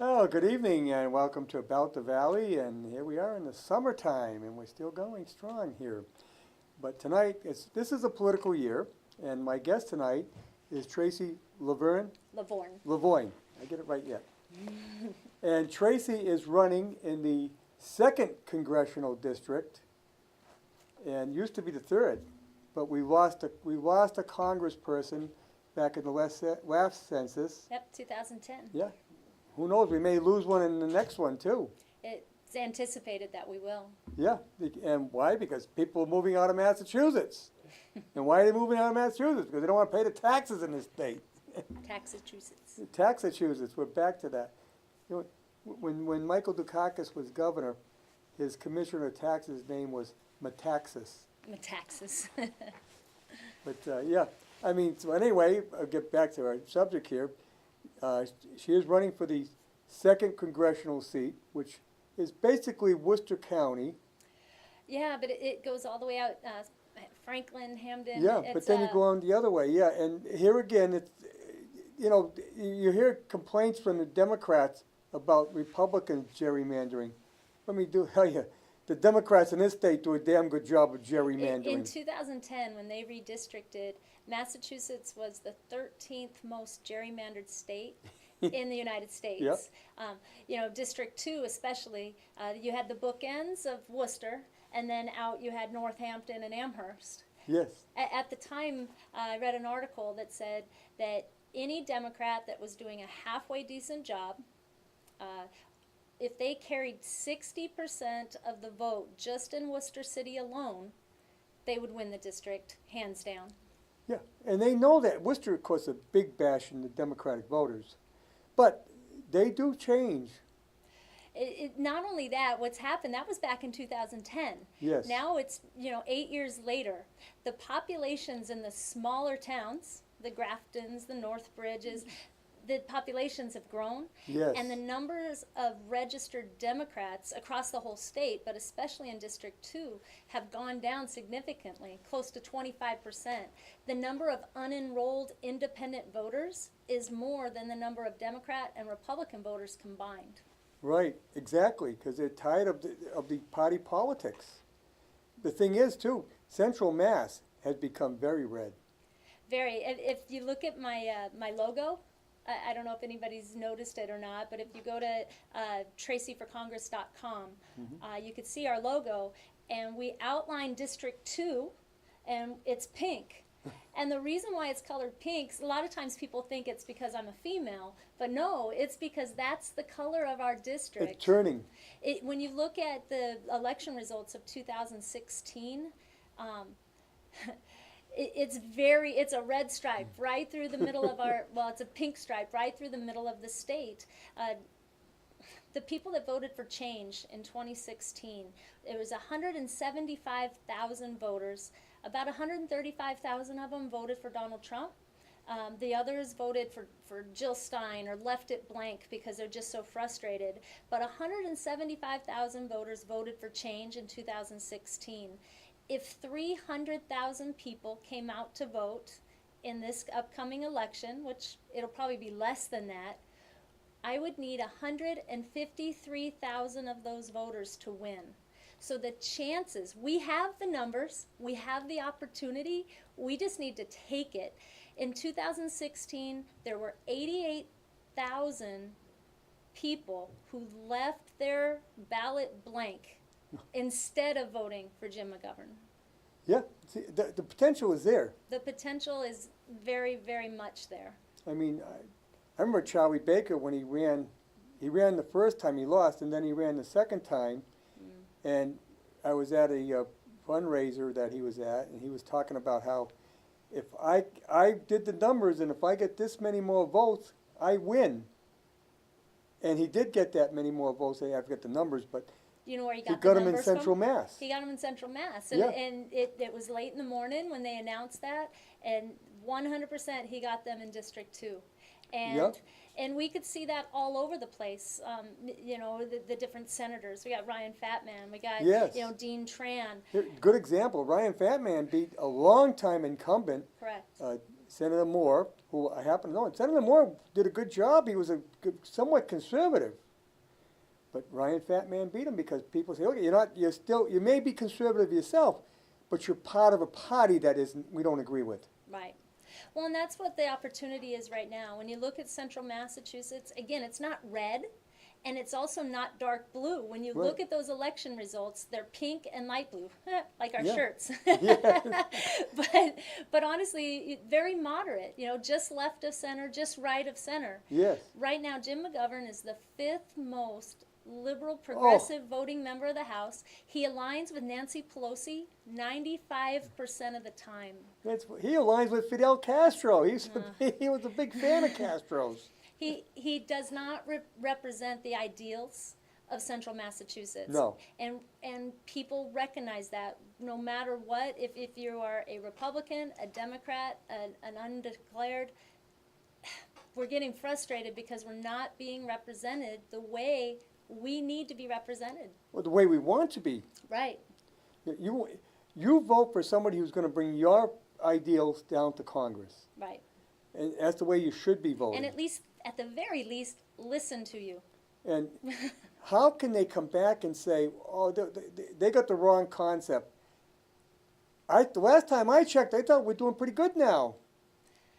Oh, good evening and welcome to About the Valley. And here we are in the summertime and we're still going strong here. But tonight, this is a political year, and my guest tonight is Tracy Lavoine. I get it right yet. And Tracy is running in the 2nd Congressional District and used to be the 3rd, but we lost a congressperson back in the last census. Yep, 2010. Yeah. Who knows, we may lose one in the next one too. It's anticipated that we will. Yeah, and why? Because people are moving out of Massachusetts. And why are they moving out of Massachusetts? Because they don't want to pay the taxes in this state. Taxachusetts, we're back to that. You know, when Michael Dukakis was governor, his commissioner of taxes' name was Metaxas. Metaxas. But yeah, I mean, so anyway, I'll get back to our subject here. She is running for the 2nd congressional seat, which is basically Worcester County. Yeah, but it goes all the way out, Franklin, Hamden. Yeah, but then you go on the other way, yeah, and here again, it's, you hear complaints from the Democrats about Republican gerrymandering. Let me tell you, the Democrats in this state do a damn good job of gerrymandering. In 2010, when they redistricted, Massachusetts was the 13th most gerrymandered state in the United States. Yep. District 2 especially, you had the bookends of Worcester, and then out you had Northampton and Amherst. Yes. At the time, I read an article that said that any Democrat that was doing a halfway decent job, if they carried 60% of the vote just in Worcester City alone, they would win the district, hands down. Yeah, and they know that. Worcester, of course, a big bash in the Democratic voters. But they do change. Not only that, what's happened, that was back in 2010. Yes. Now it's, 8 years later. The populations in the smaller towns, the Graftons, the Northbridges, the populations have grown. Yes. And the numbers of registered Democrats across the whole state, but especially in District 2, have gone down significantly, close to 25%. The number of unenrolled independent voters is more than the number of Democrat and Republican voters combined. Right, exactly, because they're tired of the party politics. The thing is, too, Central Mass has become very red. Very. If you look at my logo, I don't know if anybody's noticed it or not, but if you go to tracyforcongress.com, you could see our logo, and we outline District 2, and it's pink. And the reason why it's colored pink, a lot of times people think it's because I'm a female, but no, it's because that's the color of our district. It's turning. When you look at the election results of 2016, it's a red stripe right through the middle of it's a pink stripe right through the middle of the state. The people that voted for change in 2016, it was 175,000 voters. About 135,000 of them voted for Donald Trump. The others voted for Jill Stein or left it blank because they're just so frustrated. But 175,000 voters voted for change in 2016. If 300,000 people came out to vote in this upcoming election, which it'll probably be less than that, I would need 153,000 of those voters to win. So the chances, we have the numbers, we have the opportunity, we just need to take it. In 2016, there were 88,000 people who left their ballot blank instead of voting for Jim McGovern. Yeah, see, the potential is there. The potential is very, very much there. I mean, I remember Charlie Baker when he ran the first time, he lost, and then he ran the second time. And I was at a fundraiser that he was at, and he was talking about how if I did the numbers, and if I get this many more votes, I win. And he did get that many more votes. I have to get the numbers, but You know where he he got got the them in numbers Central from? Mass. He got them in Central Mass. And, Yeah. and it was late in the morning when they announced that, and 100% he got them in District 2. And Yep. and we could see that all over the place. The different senators. We got Ryan Fatman. We got Yes. Dean Tran. Here, good example. Ryan Fatman beat a longtime incumbent, Correct. Senator Moore, who I happen to know, and Senator Moore did a good job. He was somewhat conservative. But Ryan Fatman beat him because people say, okay, you may be conservative yourself, but you're part of a party that we don't agree with. Right. Well, and that's what the opportunity is right now. When you look at central Massachusetts, again, it's not red, and it's also not dark blue. When you look at those election results, they're pink and light blue, like our shirts. But honestly, very moderate, just left of center, just right of center. Yes. Right now, Jim McGovern is the 5th most liberal progressive voting member of the House. He aligns with Nancy Pelosi 95% of the time. He aligns with Fidel Castro. He was a big fan of Castro's. He does not represent the ideals of central Massachusetts. No. And people recognize that no matter what, if you are a Republican, a Democrat, an undeclared, we're getting frustrated because we're not being represented the way we need to be represented. Well, the way we want to be. Right. You vote for somebody who's going to bring your ideals down to Congress. Right. And that's the way you should be voting. And at the very least, listen to you. And how can they come back and say, oh, they got the wrong concept? The last time I checked, I thought we're doing pretty good now.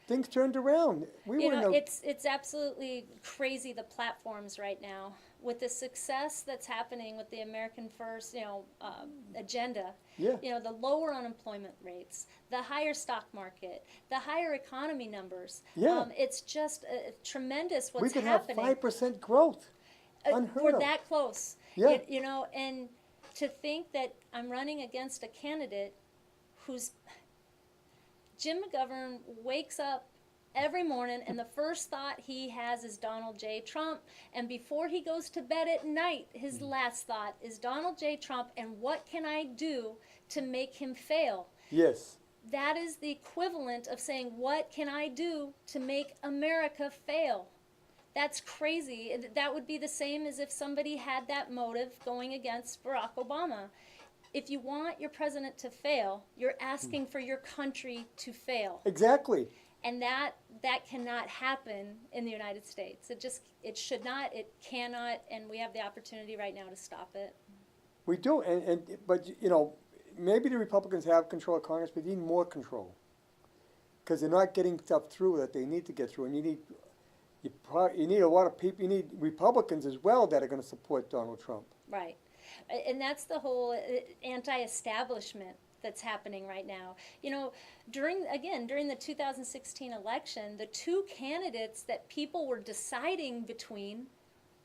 Things turned around. It's absolutely crazy, the platforms right now. With the success that's happening with the American First, agenda, the lower unemployment rates, the higher stock market, the higher economy numbers. It's just tremendous what's happening. We could have 5% growth. Unheard We're of. that close. Yeah. And to think that I'm running against a candidate who's Jim McGovern wakes up every morning and the first thought he has is Donald J. Trump, and before he goes to bed at night, his last thought is Donald J. Trump and what can I do to make him fail? Yes. That is the equivalent of saying, what can I do to make America fail? That's crazy. That would be the same as if somebody had that motive going against Barack Obama. If you want your president to fail, you're asking for your country to fail. Exactly. And that cannot happen in the United States. It should not, it cannot, and we have the opportunity right now to stop it. We do, but maybe the Republicans have control of Congress, but they need more control. Because they're not getting stuff through that they need to get through. And you need a lot of people, you need Republicans as well that are going to support Donald Trump. Right. And that's the whole anti-establishment that's happening right now. During the 2016 election, the two candidates that people were deciding between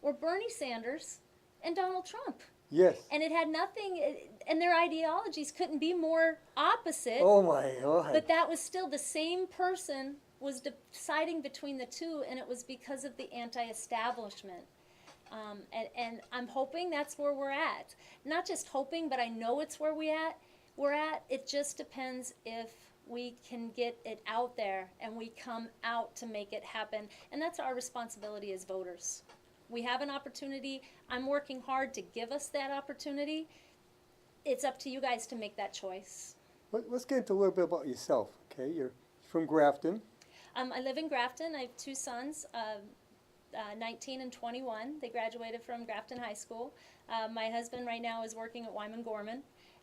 were Bernie Sanders and Donald Trump. Yes. And it had nothing, and their ideologies couldn't be more opposite. Oh my God. But that was still the same person was deciding between the two, and it was because of the anti-establishment. And I'm hoping that's where we're at. Not just hoping, but I know it's where we're at. It just depends if we can get it out there and we come out to make it happen. And that's our responsibility as voters. We have an opportunity. I'm working hard to give us that opportunity. It's up to you guys to make that choice. Let's get into a little bit about yourself, okay? You're from Grafton. I live in Grafton. I have two sons, 19 and 21. They graduated from Grafton High School. My husband right now is working at Wyman Gorman.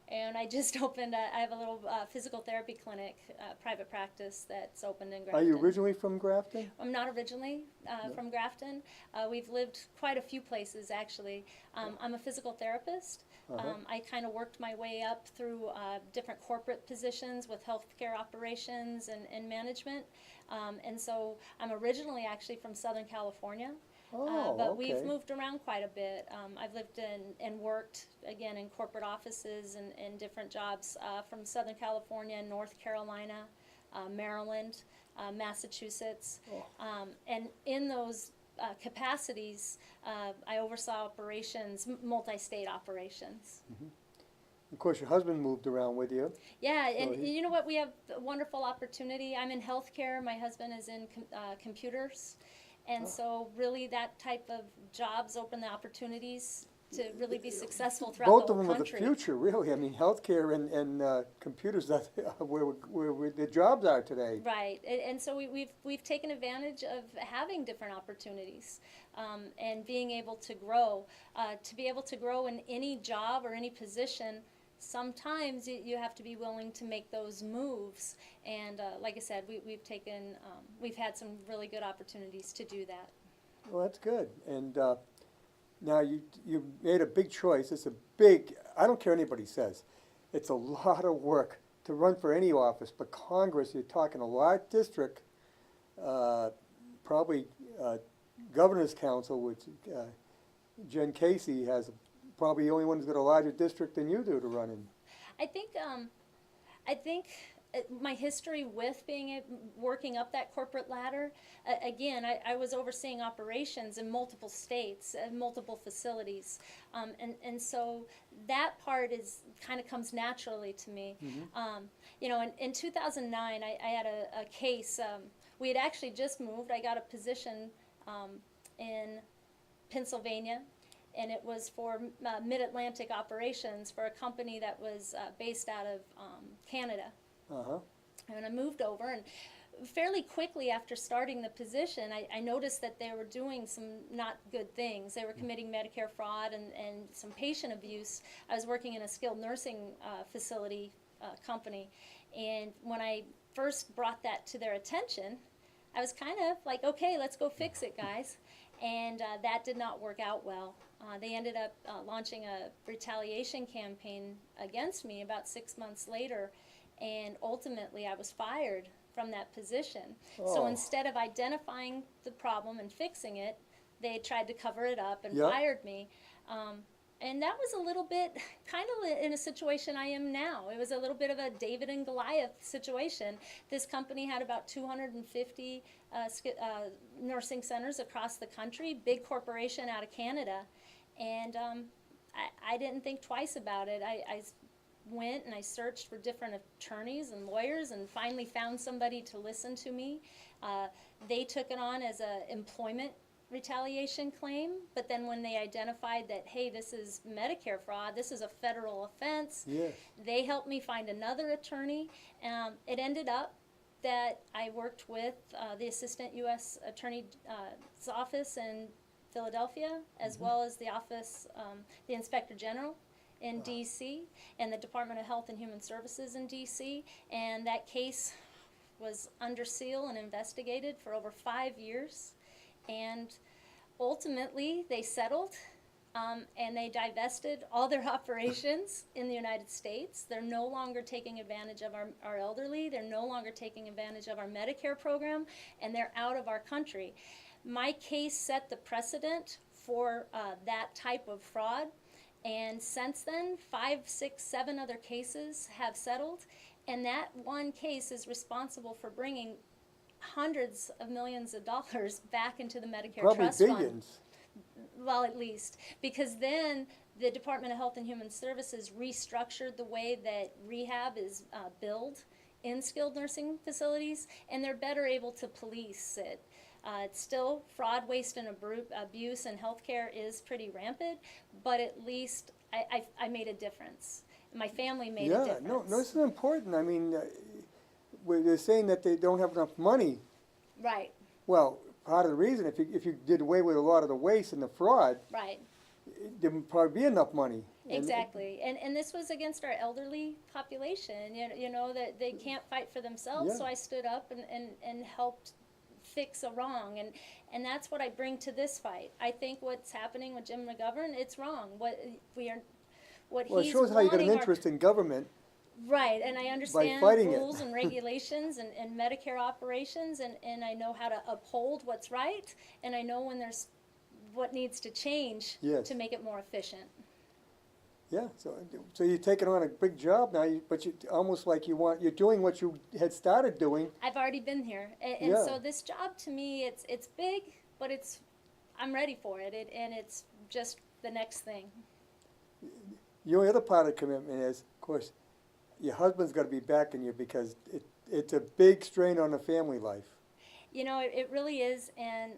And I just opened, I have a little physical therapy clinic, private practice that's opened in Grafton. Are you originally from Grafton? I'm not originally from Grafton. We've lived quite a few places, actually. I'm a physical therapist. I kind of worked my way up through different corporate positions with healthcare operations and management. And so I'm originally actually from Southern California. But we've moved around quite a bit. I've lived and worked, again, in corporate offices and different jobs from Southern California, North Carolina, Maryland, Massachusetts. And in those capacities, I oversaw operations, multi-state operations. Mm-hmm. Of course, your husband moved around with you. Yeah, and you know what? We have a wonderful opportunity. I'm in healthcare. My husband is in computers. And so really that type of jobs open the opportunities to really be successful throughout Both the of whole them are the country. future, really. I mean, healthcare and computers are where the jobs are today. Right, and so we've taken advantage of having different opportunities, and being able to grow. To be able to grow in any job or any position, sometimes you have to be willing to make those moves. And like I said, we've had some really good opportunities to do that. Well, that's good. And now you made a big choice. It's a big, I don't care what anybody says, it's a lot of work to run for any office, but Congress, you're talking a large district, probably Governor's Council, which Jen Casey has, probably the only one who's got a larger district than you do to run in. I think my history with working up that corporate ladder, again, I was overseeing operations in multiple states, multiple facilities, and so that part kind of comes naturally to me. You know, in 2009, I had a case. We had actually just moved. I got a position in Pennsylvania, and it was for Mid-Atlantic operations for a company that was based out of Canada. Uh-huh. And I moved over, and fairly quickly after starting the position, I noticed that they were doing some not good things. They were committing Medicare fraud and some patient abuse. I was working in a skilled nursing facility company, and when I first brought that to their attention, I was kind of like, okay, let's go fix it, guys. And that did not work out well. They ended up launching a retaliation campaign against me about 6 months later, and ultimately I was fired from that position. So Oh. instead of identifying the problem and fixing it, they tried to cover it up and Yep. fired me. And that was a little bit kind of in a situation I am now. It was a little bit of a David and Goliath situation. This company had about 250 nursing centers across the country, big corporation out of Canada. And I didn't think twice about it. I went and I searched for different attorneys and lawyers and finally found somebody to listen to me. They took it on as an employment retaliation claim, but then when they identified that, hey, this is Medicare fraud, this is a federal offense, Yes. they helped me find another attorney. It ended up that I worked with the Assistant U.S. Attorney's office in Philadelphia, as well as the office, the Inspector General in D.C., and the Department of Health and Human Services in D.C., and that case was under seal and investigated for over 5 years. And ultimately, they settled, and they divested all their operations in the United States. They're no longer taking advantage of our elderly. They're no longer taking advantage of our Medicare program, and they're out of our country. My case set the precedent for that type of fraud, and since then, 5, 6, 7 other cases have settled, and that one case is responsible for bringing hundreds of millions of dollars back into the Medicare Probably Trust Fund. billions. Well, at least, because then the Department of Health and Human Services restructured the way that rehab is billed in skilled nursing facilities, and they're better able to police it. It's still fraud, waste, and abuse in healthcare is pretty rampant, but at least I made a difference. My family made a difference. Yeah, no, this is important. I mean, they're saying that they don't have enough money. Right, Well, part of the reason, if you did away with a lot of the waste and the fraud, right. there would probably be enough money. And Exactly, and this was against our elderly population, you know that they can't fight for themselves, Yeah. so I stood up and helped fix a wrong, and that's what I bring to this fight. I think what's happening with Jim McGovern, it's wrong. What Well, it he's shows how you got an wanting our- interest in government. Right, and I understand fighting it. rules and regulations and Medicare operations, and I know how to uphold what's right, and I know when there's what needs to change Yes. to make it more efficient. Yeah, so you're taking on a big job now, but you almost like you're doing what you had started doing. I've already been here, and Yeah. so this job to me, it's big, but I'm ready for it, and it's just the next thing. The only other part of the commitment is, of course, your husband's got to be backing you because it's a big strain on the family life. You know, it really is, and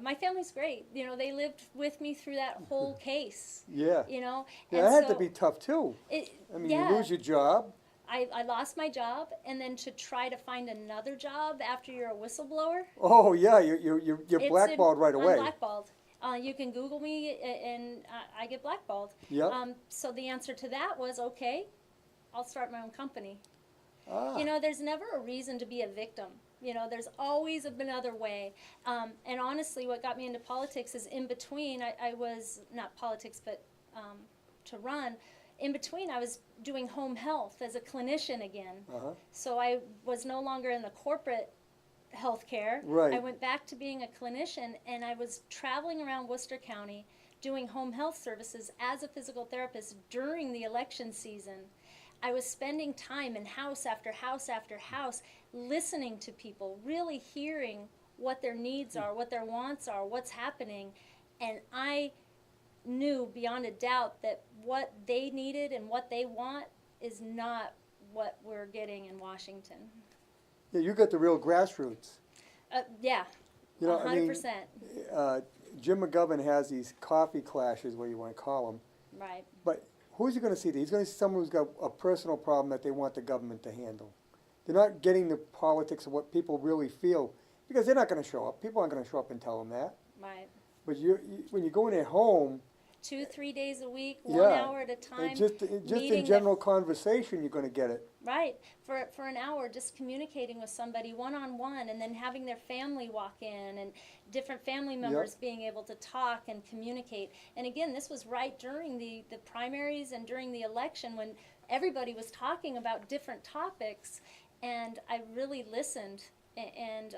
my family's great. You know, they lived with me through that whole case. Yeah. You know, Yeah, and that had to so be tough too. it, I mean, yeah, you lose your job. I lost my job, and then to try to find another job after you're a whistleblower, Oh, yeah, you're it's blackballed right I'm away. blackballed. You can Google me, and I get blackballed. Yep. So the answer to that was okay. I'll start my own company. Ah, You know, there's never a reason to be a victim. You know, there's always another way. And honestly, what got me into politics is in between, I was, not politics, but to run, in between, I was doing home health as a clinician again. uh-huh. So I was no longer in the corporate healthcare. Right. I went back to being a clinician, and I was traveling around Worcester County doing home health services as a physical therapist during the election season. I was spending time in house after house after house, listening to people, really hearing what their needs are, what their wants are, what's happening. And I knew beyond a doubt that what they needed and what they want is not what we're getting in Washington. Yeah, you got the real grassroots. Yeah, You know, I mean, 100%. Jim McGovern has these coffee clashes, what you want to call them. Right. But who's he going to see? He's going to see someone who's got a personal problem that they want the government to handle. They're not getting the politics of what people really feel because they're not going to show up. People aren't going to show up and tell them that. Right. But when you go in at home, 2-3 days a week, 1 yeah, hour at a time. and just meeting in general conversation, you're going to get it. Right, for an hour, just communicating with somebody one-on-one, and then having their family walk in, and different family members being able to talk and communicate. And again, this was right during the primaries and during the election when everybody was talking about different topics, and I really listened, and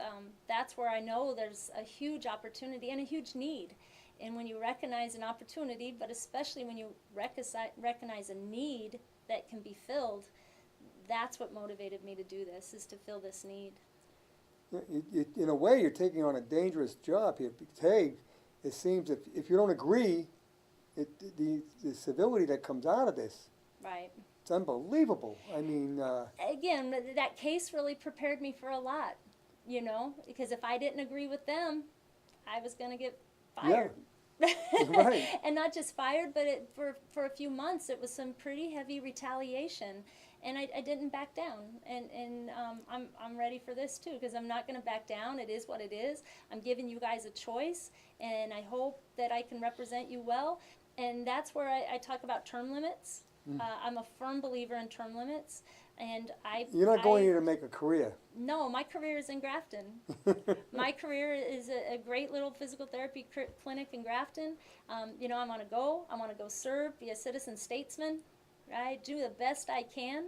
that's where I know there's a huge opportunity and a huge need. And when you recognize an opportunity, but especially when you recognize a need that can be filled, that's what motivated me to do this, is to fill this need. In a way, you're taking on a dangerous job here because, hey, it seems if you don't agree, the civility that comes out of this, Right. it's unbelievable. I mean, Again, that case really prepared me for a lot, you know, because if I didn't agree with them, I was going to get fired. Right. And not just fired, but for a few months, it was some pretty heavy retaliation. And I didn't back down, and I'm ready for this too, because I'm not going to back down. It is what it is. I'm giving you guys a choice, and I hope that I can represent you well. And that's where I talk about term limits. I'm a firm believer in term limits, and you're not going here to make a career. No, my career is in Grafton. My career is a great little physical therapy clinic in Grafton. You know, I want to go serve, be a citizen statesman. Right, do the best I can,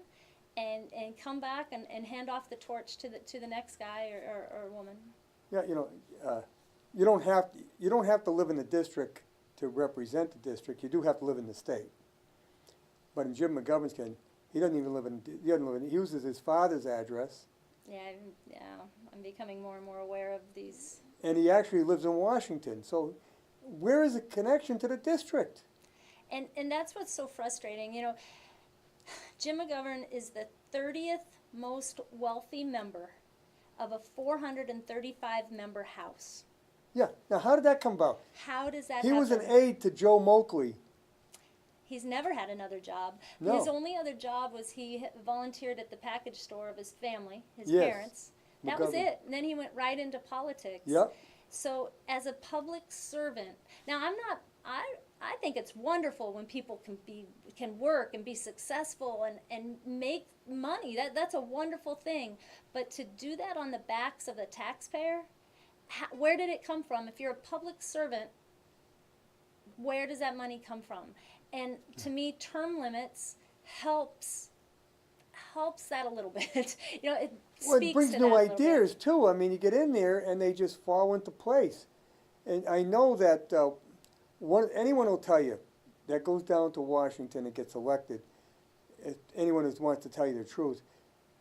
and come back and hand off the torch to the next guy or woman. Yeah, you know, you don't have to live in the district to represent the district. You do have to live in the state. But in Jim McGovern's case, he doesn't even live in. He uses his father's address. Yeah, I'm becoming more and more aware of these. And he actually lives in Washington. So, where is the connection to the district? And that's what's so frustrating. You know, Jim McGovern is the 30th most wealthy member of a 435-member House. Yeah. Now, how did that come about? How does that He happen? was an aide to Joe Moakley. He's never had another job. No. His only other job was he volunteered at the package store of his family, his Yes. parents. That was McGovern. it. And then he went right into politics. Yep. So as a public servant, now I think it's wonderful when people can work and be successful and make money. That's a wonderful thing. But to do that on the backs of the taxpayer, where did it come from? If you're a public servant, where does that money come from? And to me, term limits helps that a little bit. You know, it Well, speaks it brings to new that a little bit. ideas too. I mean, you get in there and they just fall into place. And I know that anyone will tell you that goes down to Washington and gets elected. If anyone who wants to tell you the truth,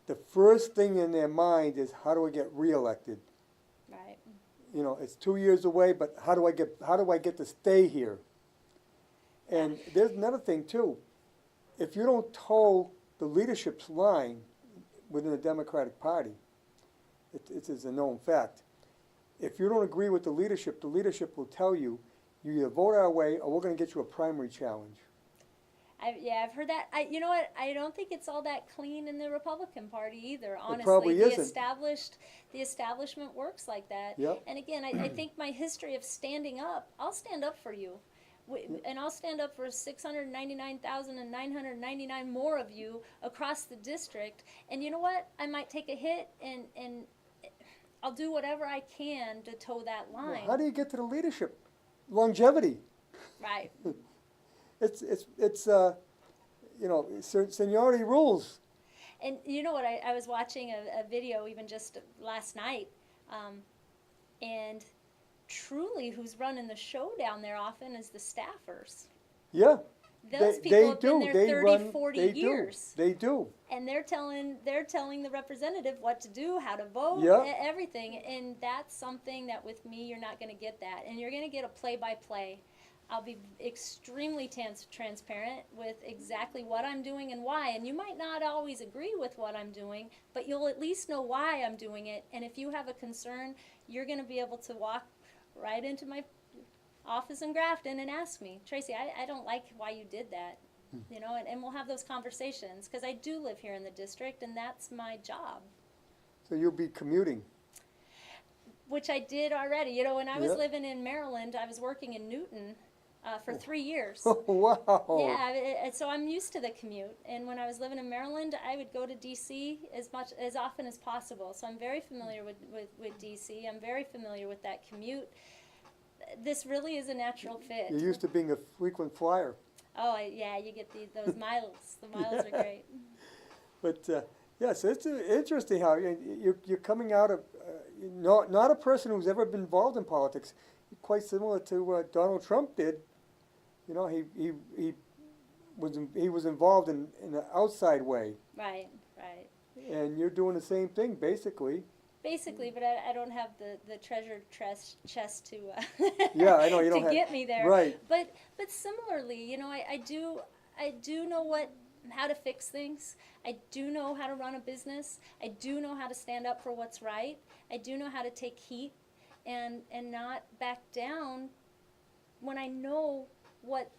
the first thing in their mind is how do I get reelected? Right. You know, it's 2 years away, but how do I get to stay here? And there's another thing too. If you don't toe the leadership's line within the Democratic Party, it is a known fact. if you don't agree with the leadership will tell you, you either vote our way or we're going to get you a primary challenge. I've heard that. You know what? I don't think it's all that clean in the Republican Party either. Honestly, probably the isn't. the establishment works like that. Yep. And again, I think my history of standing up, I'll stand up for you, and I'll stand up for 699,999 more of you across the district. And you know what? I might take a hit, and I'll do whatever I can to toe that line. Well, how do you get to the leadership? Longevity. Right. It's you know, seniority rules. And you know what? I was watching a video even just last night, and truly, who's running the show down there often is the staffers. Yeah. Those people have been do. there 30, 40 they years. They do. And they're telling the representative what to do, how to vote, Yeah. everything. And that's something that with me, you're not going to get that. And you're going to get a play-by-play. I'll be extremely transparent with exactly what I'm doing and why. And you might not always agree with what I'm doing, but you'll at least know why I'm doing it. And if you have a concern, you're going to be able to walk right into my office in Grafton and ask me, Tracy, I don't like why you did that. You know, and we'll have those conversations because I do live here in the district and that's my job. So you'll be commuting. Which I did already. You know, when I was Yep. living in Maryland, I was working in Newton for 3 years. Wow. Yeah, so I'm used to the commute. And when I was living in Maryland, I would go to D.C. as often as possible. So I'm very familiar with D.C. I'm very familiar with that commute. This really is a natural fit. You're used to being a frequent flyer. Oh, yeah, you get those miles. The miles are great. But yes, it's interesting how you're coming out of not a person who's ever been involved in politics. Quite similar to what Donald Trump did. You know, he was involved in an outside way. Right, right. And you're doing the same thing, basically. Basically, but I don't have the treasure chest to Yeah, I know you to don't have, get me there. Right. But similarly, you know, I do know how to fix things. I do know how to run a business. I do know how to stand up for what's right. I do know how to take heat and not back down when I know what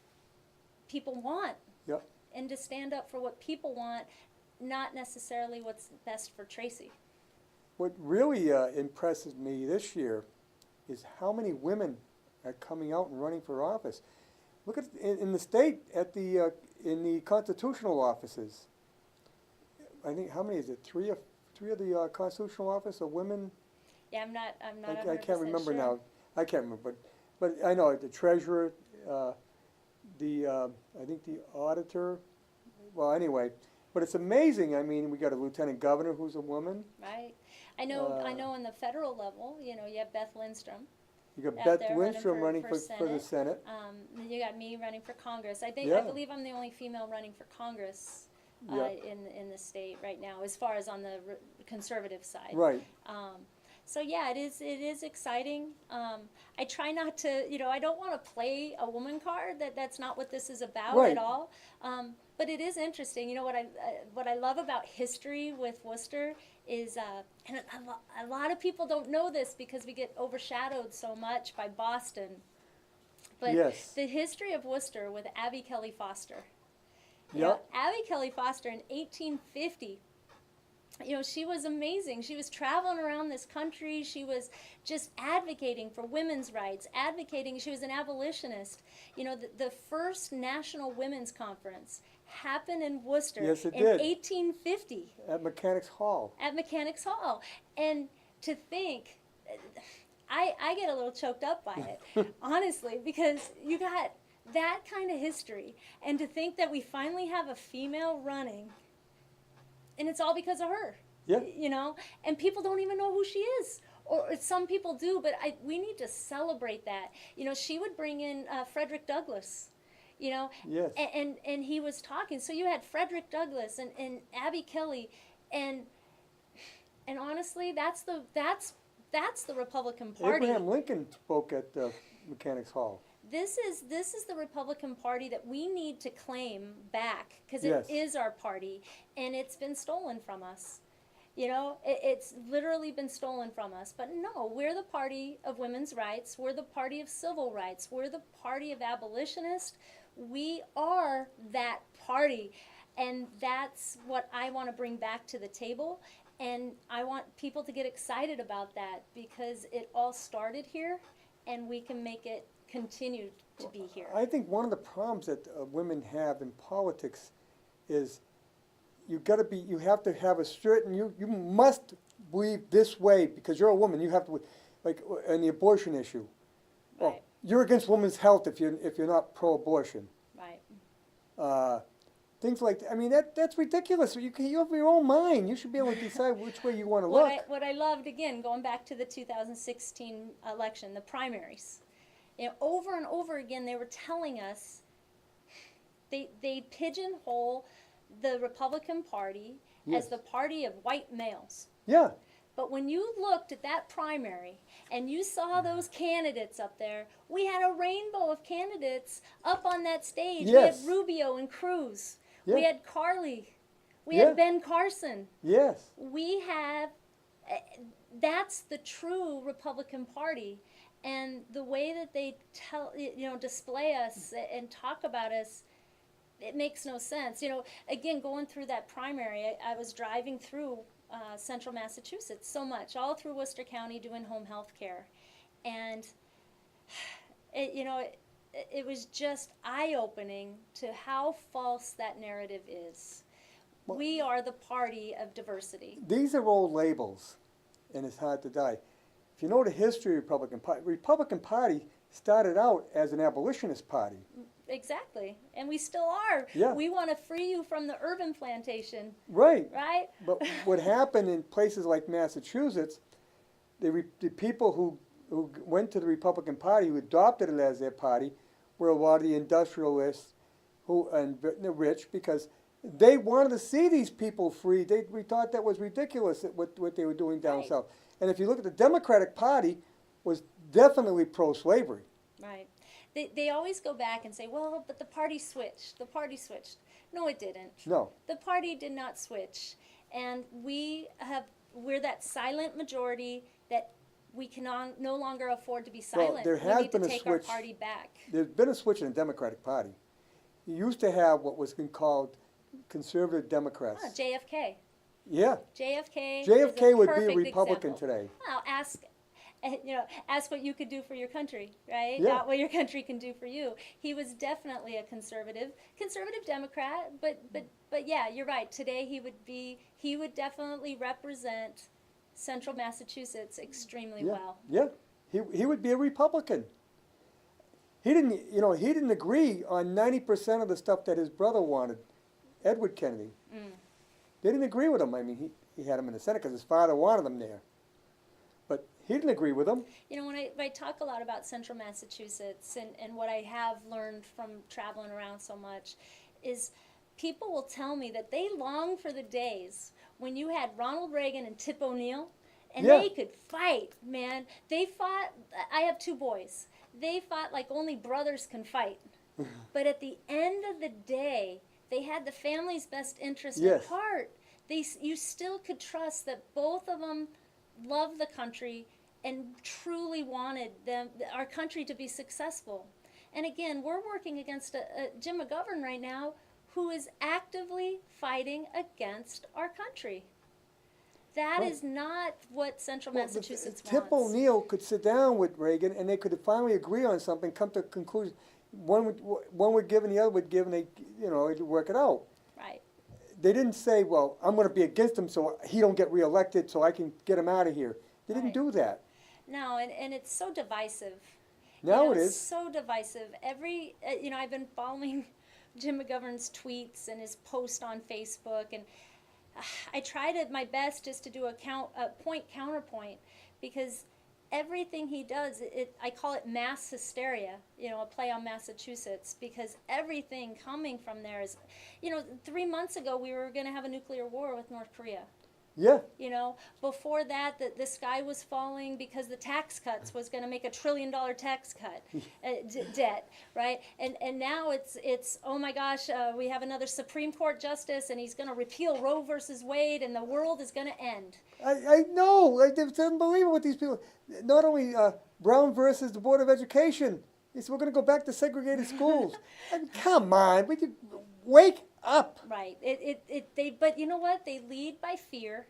people want. Yep. And to stand up for what people want, not necessarily what's best for Tracy. What really impresses me this year is how many women are coming out and running for office. Look at in the state at the in the constitutional offices. I think how many is it? Three of the constitutional office are women. Yeah, I'm not. I can't remember sure. now. I can't remember, but I know the treasurer, I think the auditor. Well, anyway, but it's amazing. I mean, we got a lieutenant governor who's a woman. Right. I know on the federal level, you know, you have Beth Lindstrom. You got out Beth there Lindstrom running for for the Senate. You got me running for Congress. I Yeah. believe I'm the only female running for Congress Yeah. in the state right now, as far as on the conservative side. Right. So yeah, it is exciting. I try not to, you know, I don't want to play a woman card. That's not what this is about Right. at all. But it is interesting. You know what I love about history with Worcester is, and a lot of people don't know this because we get overshadowed so much by Boston. But Yes. the history of Worcester with Abby Kelly Foster. You Yep. know, Abby Kelly Foster in 1850. You know, she was amazing. She was traveling around this country. She was just advocating for women's rights, she was an abolitionist. You know, the first National Women's Conference happened in Worcester Yes, it in did. 1850 At Mechanics Hall. at Mechanics Hall. And to think, I get a little choked up by it, honestly, because you got that kind of history. And to think that we finally have a female running, and it's all because of her. Yeah. You know, and people don't even know who she is. Or some people do, but we need to celebrate that. You know, she would bring in Frederick Douglass, you know, Yes. and he was talking. So you had Frederick Douglass and Abby Kelly, and honestly, that's the Republican Party. Abraham Lincoln spoke at Mechanics Hall. This is the Republican Party that we need to claim back because Yes. it is our party and it's been stolen from us. You know, it's literally been stolen from us. But no, we're the party of women's rights. We're the party of civil rights. We're the party of abolitionists. We are that party. And that's what I want to bring back to the table. And I want people to get excited about that because it all started here and we can make it continue to be here. I think one of the problems that women have in politics is you have to have a certain, you must believe this way because you're a woman. You have to, like in the abortion issue. Well, Right. you're against women's health if you're not pro-abortion. Right. Things like that. I mean, that's ridiculous. You have your own mind. You should be able to decide which way you want to look. What I loved, again, going back to the 2016 election, the primaries, you know, over and over again, they were telling us they pigeonhole the Republican Party Yes. as the party of white males. Yeah. But when you looked at that primary and you saw those candidates up there, we had a rainbow of candidates up on that stage. Yes. We had Rubio and Cruz. Yeah. We had Carly. We Yeah. had Ben Carson. Yes. We have, that's the true Republican Party. And the way that they display us and talk about us, it makes no sense. You know, again, going through that primary, I was driving through central Massachusetts so much, all through Worcester County doing home health care. And, it was just eye-opening to how false that narrative is. Well- We are the party of diversity. These are old labels, and it's hard to die. If you know the history of Republican Party started out as an abolitionist party. Exactly. And we still are. Yeah. We want to free you from the urban plantation, Right. right? But what happened in places like Massachusetts, the people who went to the Republican Party, who adopted it as their party, were a lot of the industrialists and the rich, because they wanted to see these people free. We thought that was ridiculous, what they were doing down Right. south. And if you look at the Democratic Party, was definitely pro-slavery. Right. They always go back and say, well, but the party switched. The party switched. No, it didn't. No. The party did not switch. And we're that silent majority that we can no longer afford to be Well, silent. there We has need been to a take our switch. party back. There's been a switch in the Democratic Party. You used to have what was been called conservative Democrats. JFK. Yeah. JFK. is JFK would be a perfect Republican example. today. Well, ask what you could do for your country, right? Yeah. Not what your country can do for you. He was definitely a conservative Democrat, but yeah, you're right. Today he would definitely represent central Massachusetts extremely Yeah. well. Yeah. He would be a Republican. He didn't agree on 90% of the stuff that his brother wanted, Edward Kennedy. They didn't agree with him. I mean, he had him in the Senate because his father wanted him there. But he didn't agree with him. You know, when I talk a lot about central Massachusetts and what I have learned from traveling around so much is people will tell me that they long for the days when you had Ronald Reagan and Tip O'Neill and Yeah. they could fight, man. They fought, I have two boys. They fought like only brothers can fight. But at the end of the day, they had the family's best interest Yes. at heart. You still could trust that both of them loved the country and truly wanted our country to be successful. And again, we're working against a Jim McGovern right now who is actively fighting against our country. That Well- is not what central Well, Massachusetts Tip wants. O'Neill could sit down with Reagan and they could finally agree on something, come to a conclusion. One would give and the other would give, and they'd work it out. Right. They didn't say, well, I'm going to be against him so he don't get reelected so I can get him out of here. They didn't Right. do that. No, and it's so divisive. Now it It's is. so divisive. I've been following Jim McGovern's tweets and his post on Facebook, and I try my best just to do a point counterpoint, because everything he does, I call it mass hysteria, a play on Massachusetts, because everything coming from there is, 3 months ago we were going to have a nuclear war with North Korea. Yeah, You know, before that, the sky was falling because the tax cuts was going to make $1 trillion tax cut debt, right? And now it's oh my gosh, we have another Supreme Court justice, and he's going to repeal Roe versus Wade, and the world is going to end. I know. It's unbelievable what these people. Not only Brown versus the Board of Education. They said we're going to go back to segregated schools. I mean, come on, wake up. Right. But you know what? They lead by fear.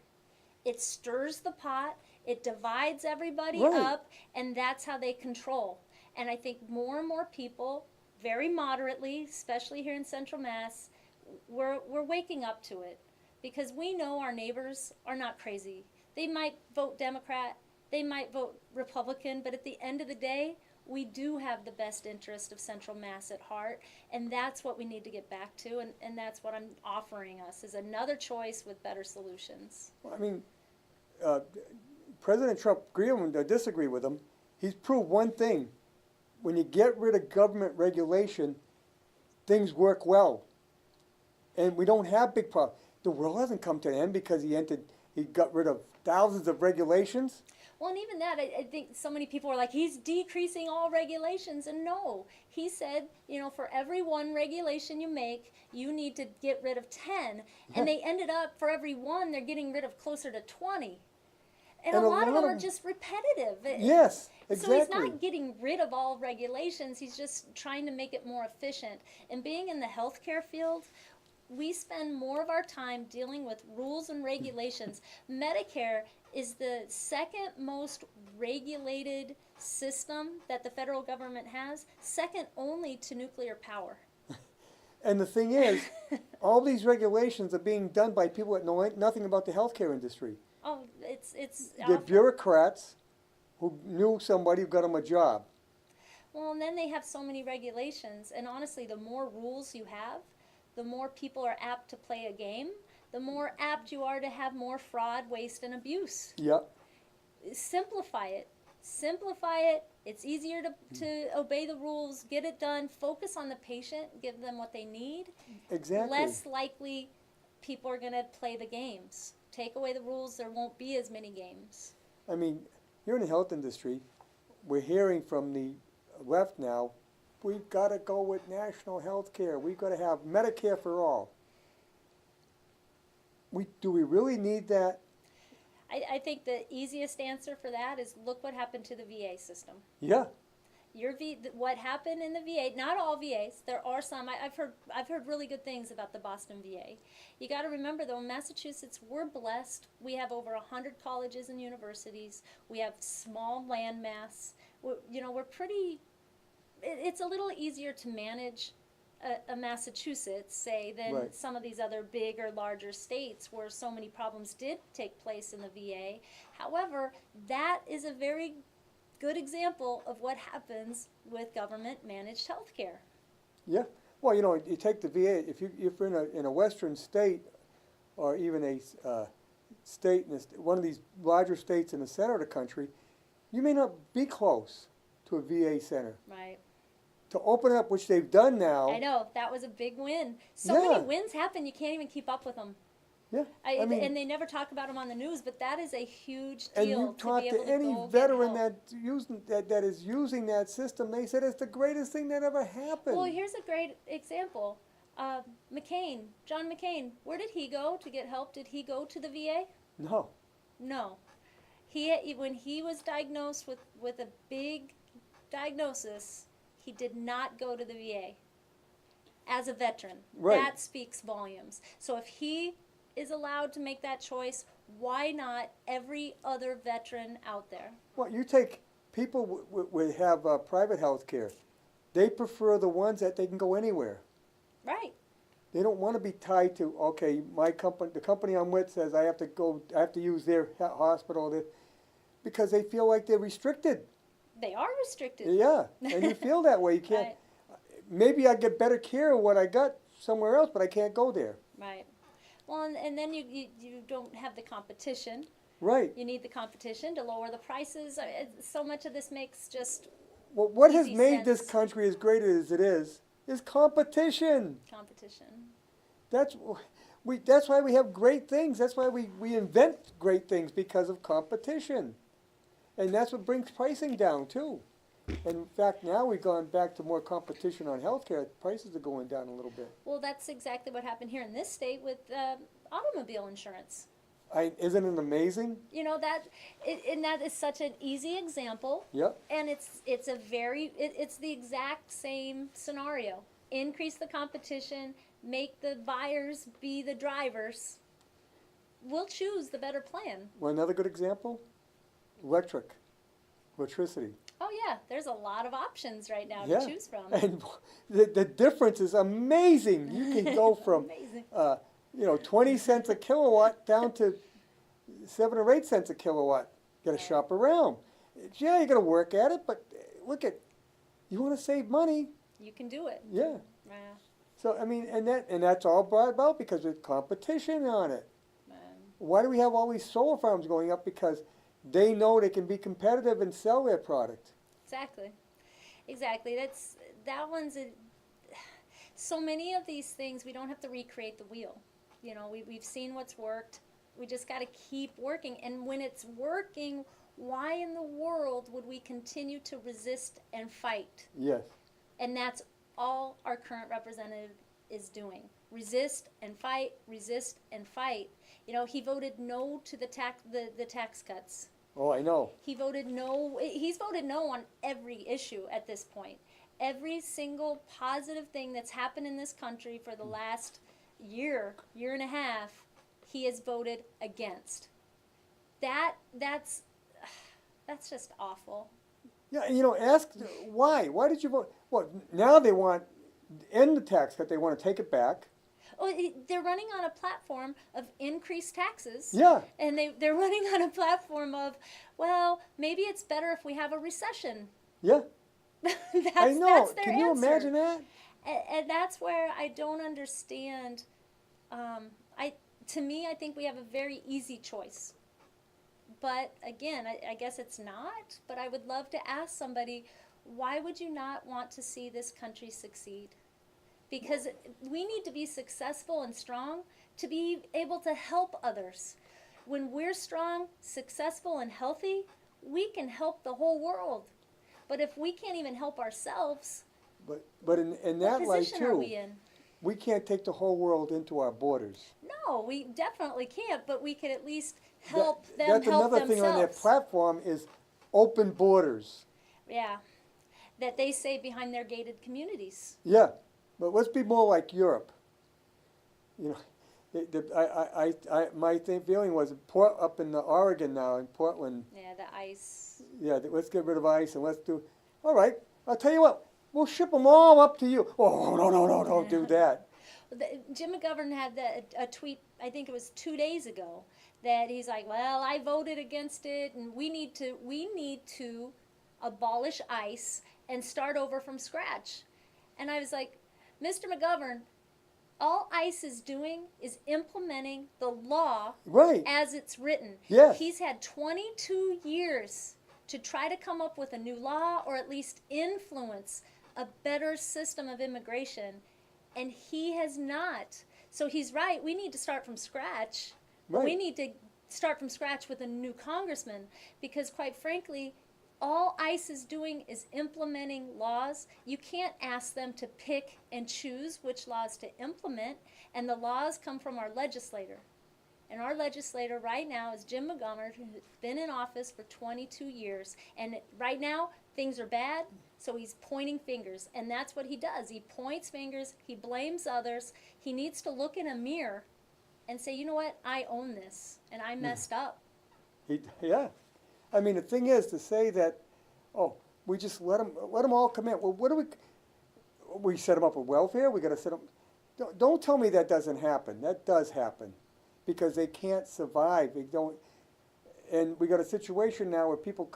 It stirs the pot. It divides everybody Right. up, and that's how they control. And I think more and more people, very moderately, especially here in Central Mass, we're waking up to it, because we know our neighbors are not crazy. They might vote Democrat, they might vote Republican, but at the end of the day, we do have the best interest of Central Mass at heart, and that's what we need to get back to, and that's what I'm offering us, is another choice with better solutions. Well, I mean, President Trump, agree or disagree with him, he's proved one thing. When you get rid of government regulation, things work well. And we don't have big problems. The world hasn't come to an end because he got rid of thousands of regulations. Well, and even that, I think so many people are like, he's decreasing all regulations. And no, he said, you know, for every one regulation you make, you need to get rid of 10. And they ended up, for every one, they're getting rid of closer to 20. And a lot of them are just repetitive. Yes, exactly. So he's not getting rid of all regulations. He's just trying to make it more efficient. And being in the healthcare field, we spend more of our time dealing with rules and regulations. Medicare is the second most regulated system that the federal government has, second only to nuclear power. And the thing is, all these regulations are being done by people that know nothing about the healthcare industry. Oh, it's They're awful. bureaucrats who knew somebody who got them a job. Well, and then they have so many regulations, and honestly, the more rules you have, the more people are apt to play a game, the more apt you are to have more fraud, waste, and abuse. Yep. Simplify it. Simplify it. It's easier to obey the rules, get it done, focus on the patient, give them what they need. Exactly. Less likely people are going to play the games. Take away the rules, there won't be as many games. I mean, here in the health industry, we're hearing from the left now, we've got to go with national health care. We've got to have Medicare for all. Do we really need that? I think the easiest answer for that is look what happened to the VA system. Yeah. What happened in the VA, not all VAs, there are some, I've heard really good things about the Boston VA. You got to remember though, in Massachusetts, we're blessed. We have over 100 colleges and universities. We have small land mass. We're pretty, it's a little easier to manage a Massachusetts, say, than Right. some of these other big or larger states where so many problems did take place in the VA. However, that is a very good example of what happens with government managed health care. Yeah. Well, you take the VA, if you're in a western state or even a state, one of these larger states in the center of the country, you may not be close to a VA center. Right. To open it up, which they've done now. I know, that was a big win. So Yeah. many wins happen, you can't even keep up with them. Yeah. I mean, And they never talk about them on the news, but that is a huge and deal you to talk be to able to any go get veteran help. that is using that system, they said it's the greatest thing that ever happened. Well, here's a great example. McCain, John McCain, where did he go to get help? Did he go to the VA? No. No. When he was diagnosed with a big diagnosis, he did not go to the VA as a veteran. Right. That speaks volumes. So if he is allowed to make that choice, why not every other veteran out there? Well, you take people would have private health care. They prefer the ones that they can go anywhere. Right. They don't want to be tied to, okay, the company I'm with says I have to use their hospital, because they feel like they're restricted. They are restricted. Yeah, and you feel that way. You can't. Right. Maybe I get better care of what I got somewhere else, but I can't go there. Right. Well, and then you don't have the competition. Right. You need the competition to lower the prices. So much of this makes just Well, what has easy made this sense. country as great as it is competition. competition. That's that's why we have great things. That's why we invent great things, because of competition. And that's what brings pricing down too. And in fact, now we've gone back to more competition on healthcare. Prices are going down a little bit. Well, that's exactly what happened here in this state with automobile insurance. Isn't it amazing? You know and that is such an easy example. Yep. And it's the exact same scenario. Increase the competition, make the buyers be the drivers. We'll choose the better plan. Well, another good example, electricity. Oh yeah, there's a lot of options right now Yeah. to choose from. And the difference is amazing. You can go from, Amazing. 20 cents a kilowatt down to 7 or 8 cents a kilowatt. Got to shop around. Yeah, you got to work at it, but you want to save money. You can do it. Yeah. Yeah. So I mean, and that's all brought about because there's competition on it. Um, Why do we have all these solar farms going up? Because they know they can be competitive and sell their product. Exactly. That one's so many of these things we don't have to recreate the wheel. We've seen what's worked. We just got to keep working. And when it's working, why in the world would we continue to resist and fight? Yes. And that's all our current representative is doing. Resist and fight, resist and fight. He voted no to the tax cuts. Oh, I know. He voted no. He's voted no on every issue at this point. Every single positive thing that's happened in this country for the last year and a half, he has voted against. That's just awful. Yeah, ask why. Why did you vote? Well, now they want to end the tax cut. They want to take it back. Oh, they're running on a platform of increased taxes. Yeah. And they're running on a platform of, well, maybe it's better if we have a recession. Yeah. I know. That's their Can you answer. imagine that? And that's where I don't understand. To me, I think we have a very easy choice. But again, I guess it's not. But I would love to ask somebody, why would you not want to see this country succeed? Because we need to be successful and strong to be able to help others. When we're strong, successful, and healthy, we can help the whole world. But if we can't even help ourselves, But in that what light position are too, we in? we can't take the whole world into our borders. No, we definitely can't, but we can at least help them That's help another thing on their themselves. platform is open borders. Yeah, that they say behind their gated communities. Yeah, but let's be more like Europe. My feeling was up in Oregon now, in Portland. Yeah, the ice. Yeah, let's get rid of ICE and let's do. All right, I'll tell you what. We'll ship them all up to you. Oh no! Don't do that. Jim McGovern had a tweet, I think it was 2 days ago, that he's like, well, I voted against it, and we need to abolish ICE and start over from scratch. And I was like, Mr. McGovern, all ICE is doing is implementing the law Right. as it's written. Yes. He's had 22 years to try to come up with a new law or at least influence a better system of immigration, and he has not. So he's right, we need to start from scratch. Right. We need to start from scratch with a new congressman, because quite frankly, all ICE is doing is implementing laws. You can't ask them to pick and choose which laws to implement, and the laws come from our legislator. And our legislator right now is Jim McGovern, who's been in office for 22 years. And right now, things are bad, so he's pointing fingers. And that's what he does. He points fingers, he blames others. He needs to look in a mirror and say, you know what, I own this, and I messed up. Yeah. I mean, the thing is to say that, we just let them all come in. Well, what do we set them up with welfare? We got to set them. Don't tell me that doesn't happen. That does happen, because they can't survive. They don't. And we got a situation now where people.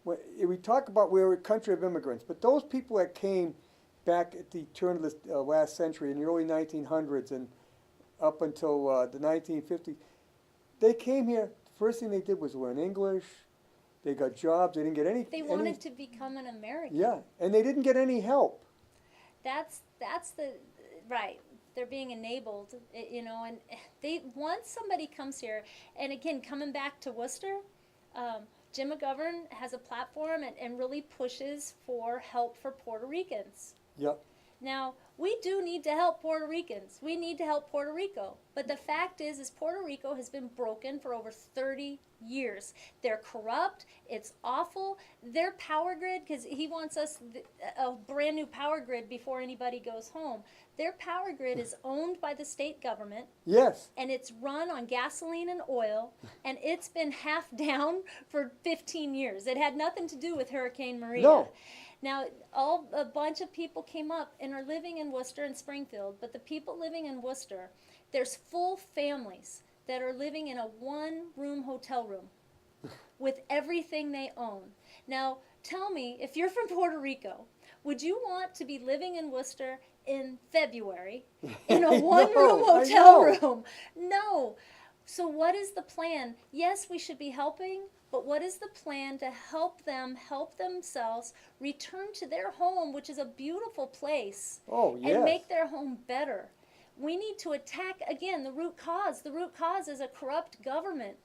We talk about we're a country of immigrants, but those people that came back at the turn of the last century in the early 1900s and up until the 1950s, they came here. First thing they did was learn English. They got jobs. They didn't get any. They wanted to become an American. Yeah, and they didn't get any help. That's the right. they're being enabled, you know, and they, once somebody comes here, and again, coming back to Worcester, Jim McGovern has a platform and really pushes for help for Puerto Ricans. Yep. Now, we do need to help Puerto Ricans. We need to help Puerto Rico. But the fact is Puerto Rico has been broken for over 30 years. They're corrupt. It's awful. Their power grid, because he wants us a brand new power grid before anybody goes home. Their power grid is owned by the state government. Yes. And it's run on gasoline and oil, and it's been half down for 15 years. It had nothing to do with Hurricane Maria. No. Now, a bunch of people came up and are living in Worcester and Springfield, but the people living in Worcester, there's full families that are living in a one-room hotel room with everything they own. Now, tell me, if you're from Puerto Rico, would you want to be living in Worcester in February in a one-room hotel room? No. So what is the plan? Yes, we should be helping, but what is the plan to help them help themselves return to their home, which is a beautiful place, Oh, yes. and make their home better? We need to attack, again, the root cause. The root cause is a corrupt government.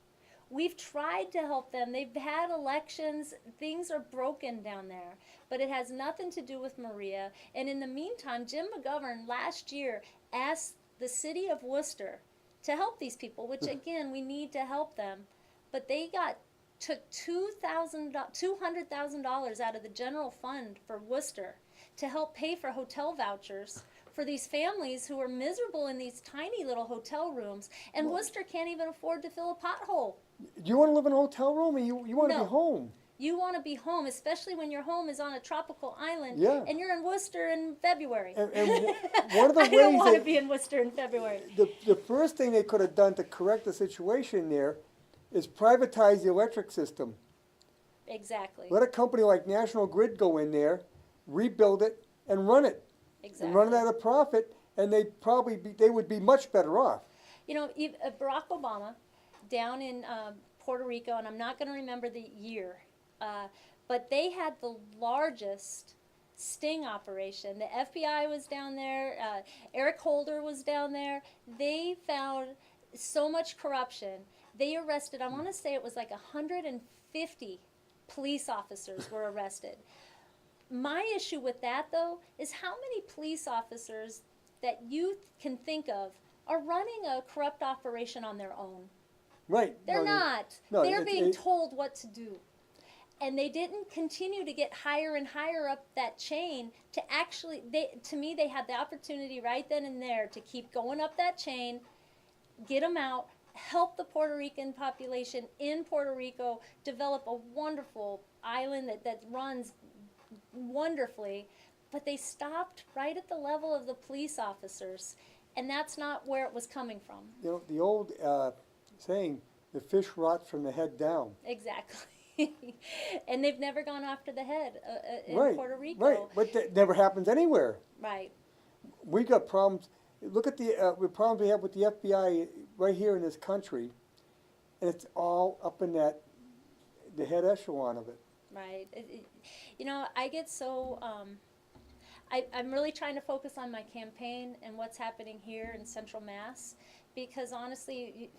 We've tried to help them. They've had elections. Things are broken down there. But it has nothing to do with Maria. And in the meantime, Jim McGovern last year asked the city of Worcester to help these people, which again, we need to help them. But they took $200,000 out of the general fund for Worcester to help pay for hotel vouchers for these families who are miserable in these tiny little hotel rooms. And Worcester can't even afford to fill a pothole. Do you want to live in a hotel room, or you want to No. be home? You want to be home, especially when your home is on a tropical island, Yeah. and you're in Worcester in February. And one of the I don't ways want to that be in Worcester in February. the first thing they could have done to correct the situation there is privatize the electric system. Exactly. Let a company like National Grid go in there, rebuild it, and run it. Exactly. And run it at a profit, and they would be much better off. You know, Barack Obama down in Puerto Rico, and I'm not going to remember the year, but they had the largest sting operation. The FBI was down there. Eric Holder was down there. They found so much corruption. They arrested, I want to say it was like 150 police officers were arrested. My issue with that, though, is how many police officers that you can think of are running a corrupt operation on their own. Right. They're No, not. no, They're it's- being it- told what to do. And they didn't continue to get higher and higher up that chain to actually, to me, they had the opportunity right then and there to keep going up that chain, get them out, help the Puerto Rican population in Puerto Rico develop a wonderful island that runs wonderfully, but they stopped right at the level of the police officers, and that's not where it was coming from. You know, the old saying, the fish rots from the head down. Exactly. And they've never gone after the head in Right, Puerto Rico. right, but that never happens anywhere. Right. We got problems. Look at the problems we have with the FBI right here in this country, and it's all up in the head echelon of it. Right. You know, I get so, I'm really trying to focus on my campaign and what's happening here in Central Mass, because honestly,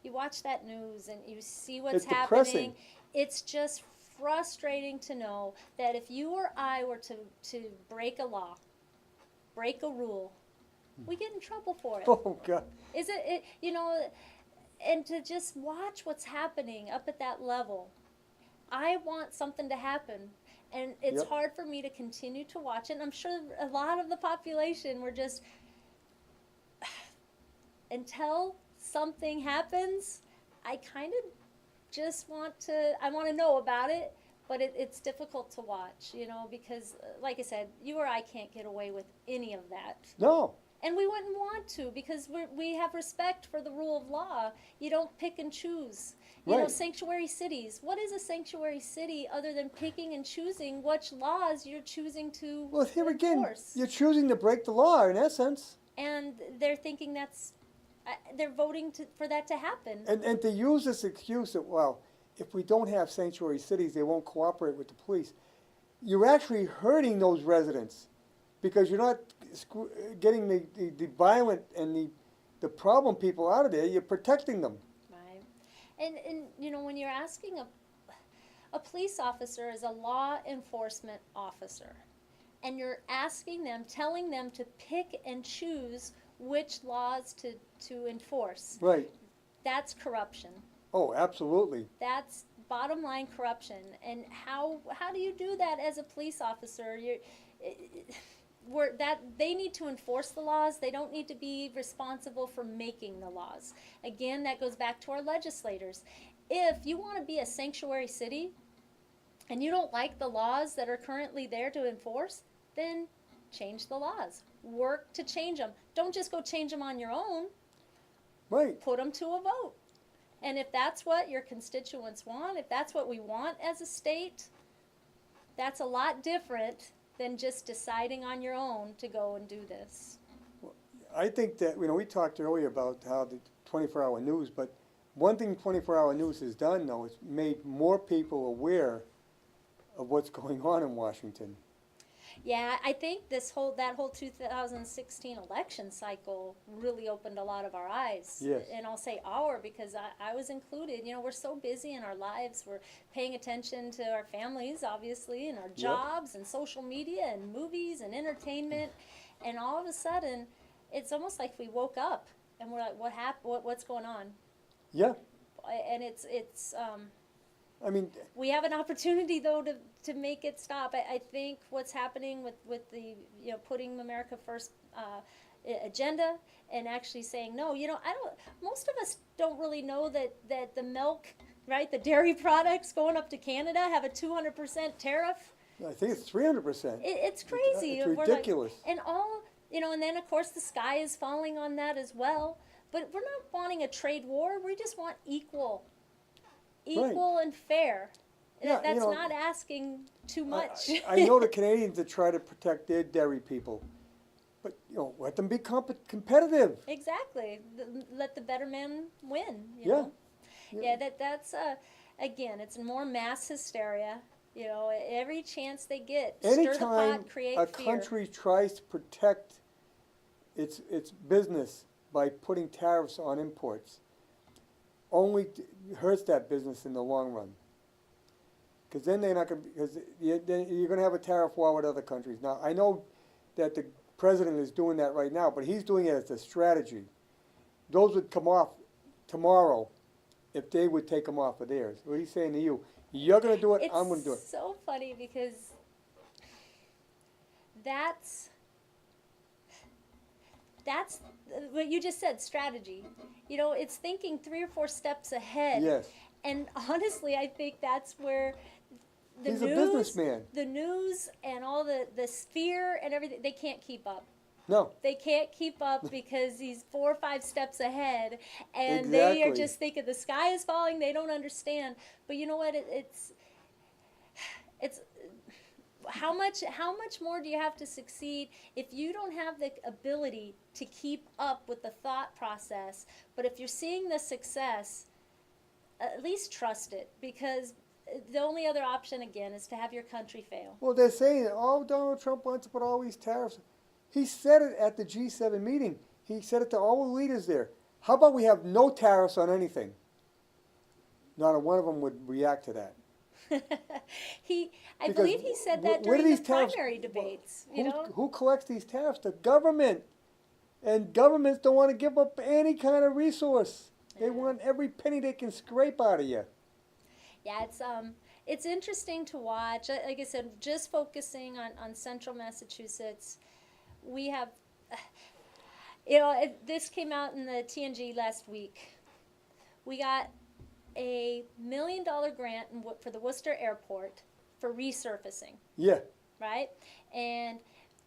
you watch that news and you see what's It's happening. depressing. It's just frustrating to know that if you or I were to break a law, break a rule, we get in trouble for it. Oh, God. Is it, you know, and to just watch what's happening up at that level. I want something to happen, and it's Yep. hard for me to continue to watch it. And I'm sure a lot of the population were just, until something happens, I kind of just I want to know about it, but it's difficult to watch, you know, because like I said, you or I can't get away with any of that. No. And we wouldn't want to, because we have respect for the rule of law. You don't pick and choose. You know, Right. sanctuary cities. What is a sanctuary city other than picking and choosing which laws you're choosing to Well, here again, enforce? you're choosing to break the law, in essence. And they're thinking they're voting for that to happen. And to use this excuse that, well, if we don't have sanctuary cities, they won't cooperate with the police. You're actually hurting those residents because you're not getting the violent and the problem people out of there, you're protecting them. Right. And you know, when you're asking a police officer is a law enforcement officer, and you're asking them, telling them to pick and choose which laws to enforce. Right. That's corruption. Oh, absolutely. That's bottom line corruption. And how do you do that as a police officer? They need to enforce the laws. They don't need to be responsible for making the laws. Again, that goes back to our legislators. If you want to be a sanctuary city and you don't like the laws that are currently there to enforce, then change the laws. Work to change them. Don't just go change them on your own. Right. Put them to a vote. And if that's what your constituents want, if that's what we want as a state, that's a lot different than just deciding on your own to go and do this. I think that, we talked earlier about how the 24-hour news, but one thing 24-hour news has done, though, is made more people aware of what's going on in Washington. Yeah, I think that whole 2016 election cycle really opened a lot of our eyes. Yes. And I'll say our because I was included. We're so busy in our lives. We're paying attention to our families, obviously, and our jobs and social media and movies and entertainment. And all of a sudden, it's almost like we woke up and we're like, what happened? What's going on? Yeah. And it's I mean, we have an opportunity, though, to make it stop. I think what's happening with the, putting America First agenda and actually saying, no, most of us don't really know that the milk, right, the dairy products going up to Canada have a 200% tariff. I think it's 300%. It's crazy. It's We're like- ridiculous. and and then, of course, the sky is falling on that as well. But we're not wanting a trade war. We just want equal and fair. Yeah, That's not asking too much. I know the Canadians that try to protect their dairy people, but let them be competitive. Exactly. Let the better man win. You Yeah. know? Yeah. That's again, it's more mass hysteria. Every chance they get, stir the Anytime pot, create a fear. country tries to protect its business by putting tariffs on imports, only hurts that business in the long run. Because then they're not going to, because you're going to have a tariff war with other countries. Now, I know that the president is doing that right now, but he's doing it as a strategy. Those would come off tomorrow if they would take them off of theirs. What he's saying to you, you're going to do it, I'm going to do it. It's so funny because that's what you just said, strategy. It's thinking 3 or 4 steps ahead. Yes. And honestly, I think that's where He's a businessman. The news and all the fear and everything, they can't keep up. No. They can't keep up because he's 4 or 5 steps ahead, and they are just thinking the sky is falling. They don't understand. But you know what? It's how much more do you have to succeed if you don't have the ability to keep up with the thought process? But if you're seeing the success, at least trust it, because the only other option, again, is to have your country fail. Well, they're saying, Donald Trump wants to put all these tariffs. He said it at the G7 meeting. He said it to all the leaders there. How about we have no tariffs on anything? Not a one of them would react to that. I believe he said that where do during these the tariffs- primary debates. Who collects these tariffs? The government. And governments don't want to give up any kind of resource. They want every penny they can scrape out of you. Yeah, it's interesting to watch. Like I said, just focusing on central Massachusetts, we have, this came out in the TNG last week. We got a $1 million grant for the Worcester Airport for resurfacing. Yeah. Right? And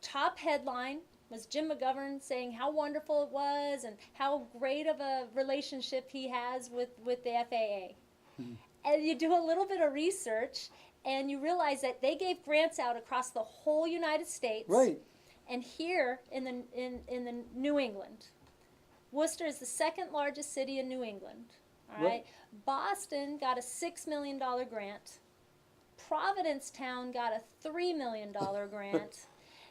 top headline was Jim McGovern saying how wonderful it was and how great of a relationship he has with the FAA. Mm-hmm. And you do a little bit of research and you realize that they gave grants out across the whole United States. Right. And here in the New England, Worcester is the second largest city in New England. All right. Boston got a $6 million grant. Providencetown got a $3 million grant.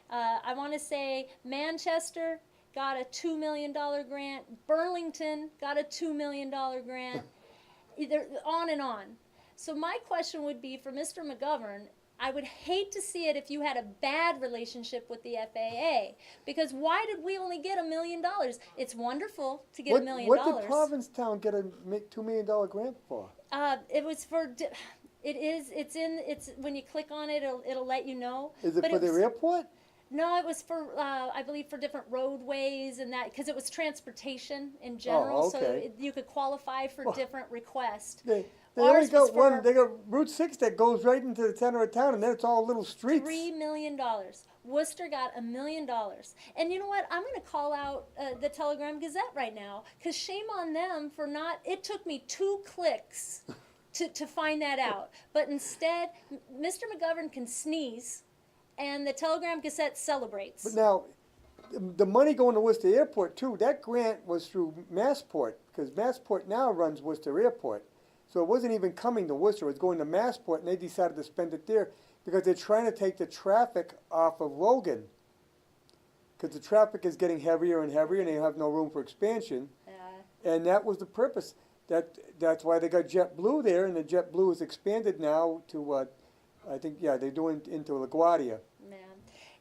I want to say Manchester got a $2 million grant. Burlington got a $2 million grant. Either on and on. So my question would be for Mr. McGovern, I would hate to see it if you had a bad relationship with the FAA, because why did we only get $1 million? It's wonderful to get $1 million. What did Provincetown get a $2 million grant for? It was for. It's when you click on it, it'll let you know. Is it But for the was- airport? No, it was for I believe for different roadways and that, because it was transportation in general. So okay. you could qualify for different requests. They only Ours was got one. for- They got Route 6 that goes right into the center of town, and then it's all little streets. $3 million. Worcester got $1 million. And you know what? I'm going to call out the Telegram Gazette right now, because shame on them for not. It took me 2 clicks to find that out. But instead, Mr. McGovern can sneeze, and the Telegram Gazette celebrates. But now, the money going to Worcester Airport too. That grant was through Massport, because Massport now runs Worcester Airport. So it wasn't even coming to Worcester. It was going to Massport, and they decided to spend it there because they're trying to take the traffic off of Logan. Because the traffic is getting heavier and heavier, and they have no room for expansion. And that was the purpose. That's why they got JetBlue there, and the JetBlue is expanded now to, I think, they're doing into LaGuardia. Man,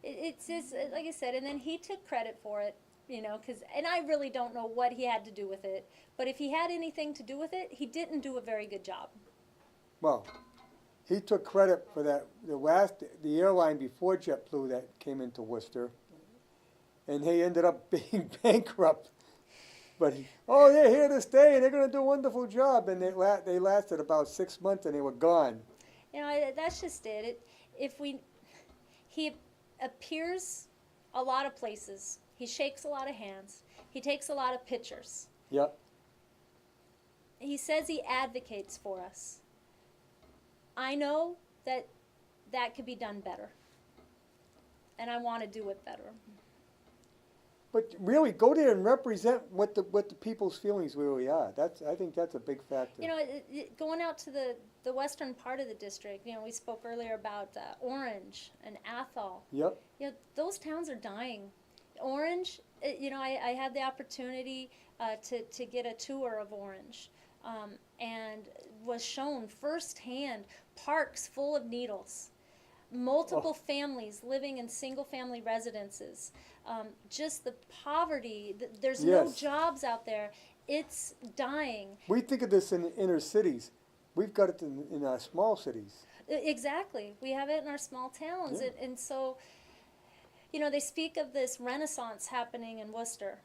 it's just like I said, and then he took credit for it, and I really don't know what he had to do with it. But if he had anything to do with it, he didn't do a very good job. Well, he took credit for that. The airline before JetBlue that came into Worcester, and they ended up being bankrupt. But they're here to stay, and they're going to do a wonderful job. And they lasted about 6 months, and they were gone. That's just it. He appears a lot of places. He shakes a lot of hands. He takes a lot of pictures. Yep. He says he advocates for us. I know that could be done better, and I want to do it better. But really, go there and represent what the people's feelings really are. I think that's a big factor. Going out to the western part of the district, we spoke earlier about Orange and Athol. Yep. Those towns are dying. Orange, I had the opportunity to get a tour of Orange, and was shown firsthand parks full of needles, multiple families living in single-family residences, just the poverty. There's no jobs out there. It's dying. We think of this in the inner cities. We've got it in our small cities. Exactly. We have it in our small towns. Yeah. And so, they speak of this renaissance happening in Worcester.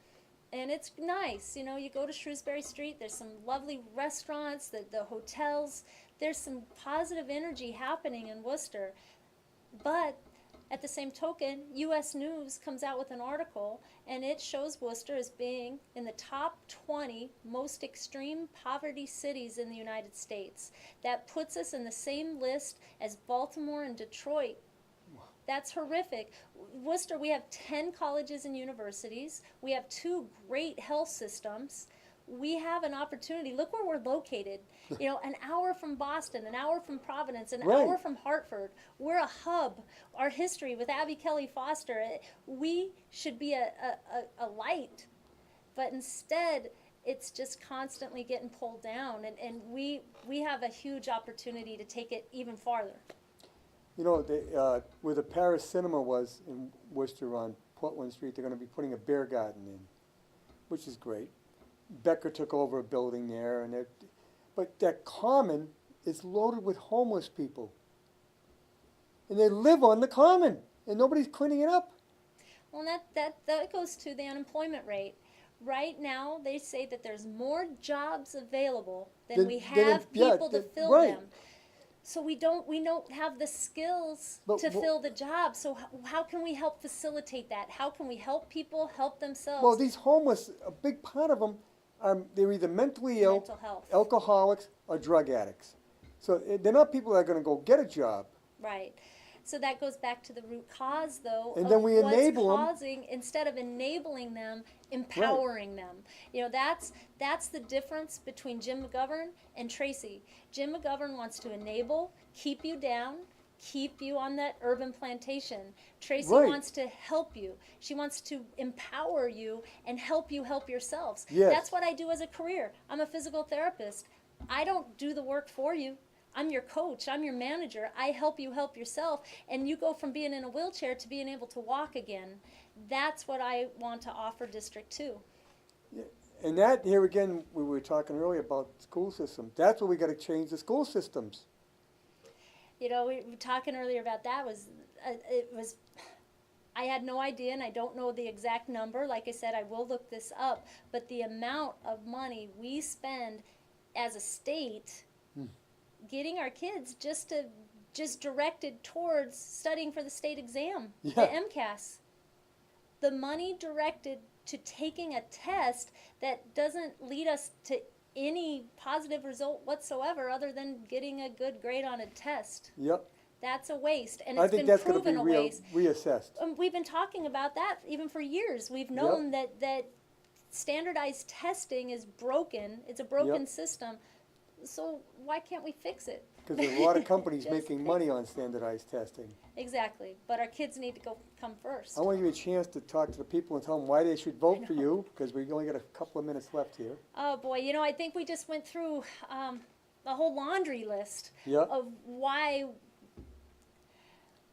And it's nice. You go to Shrewsbury Street, there's some lovely restaurants, the hotels. There's some positive energy happening in Worcester. But at the same token, U.S. News comes out with an article, and it shows Worcester as being in the top 20 most extreme poverty cities in the United States. That puts us in the same list as Baltimore and Detroit. That's horrific. Worcester, we have 10 colleges and universities. We have 2 great health systems. We have an opportunity. Look where we're located. An hour from Boston, an hour from Providence, an hour from Hartford. We're a hub. Our history with Abby Kelly Foster, we should be a light. But instead, it's just constantly getting pulled down. And we have a huge opportunity to take it even farther. Where the Paris Cinema was in Worcester on Portland Street, they're going to be putting a beer garden in, which is great. Becker took over a building there, but that common is loaded with homeless people. And they live on the common, and nobody's cleaning it up. Well, that goes to the unemployment rate. Right now, they say that there's more jobs available than we have people to fill them. So we don't have the skills to fill the job. So how can we help facilitate that? How can we help people help themselves? Well, these homeless, a big part of them, they're either mentally ill, Mental health. alcoholics, or drug addicts. So they're not people that are going to go get a job. Right. So that goes back to the root cause, though, and of then we what's enable causing, instead of enabling them, empowering them. That's the difference between Jim McGovern and Tracy. Jim McGovern wants to enable, keep you down, keep you on that urban plantation. Tracy Right. wants to help you. She wants to empower you and help you help yourselves. Yes. That's what I do as a career. I'm a physical therapist. I don't do the work for you. I'm your coach. I'm your manager. I help you help yourself. And you go from being in a wheelchair to being able to walk again. That's what I want to offer District 2. And that, here again, we were talking earlier about school systems. That's what we gotta change the school systems. You know, we were talking earlier about that I had no idea, and I don't know the exact number. Like I said, I will look this up. But the amount of money we spend as a state getting our kids just directed towards studying for the state exam, the Yeah. MCAS. The money directed to taking a test that doesn't lead us to any positive result whatsoever other than getting a good grade on a test. Yep. That's a waste, and I it's think been that's gonna be proven a waste. reassessed. We've been talking about that even for years. We've known that standardized testing is broken. It's a broken Yep. system. So why can't we fix it? Because there's a lot of companies Just making fix money on standardized testing. Exactly, but our kids need to come first. I want to give you a chance to talk to the people and tell them why they should vote for you, because we only got a couple of minutes left here. Oh boy, you know, I think we just went through the whole laundry list Yeah. of why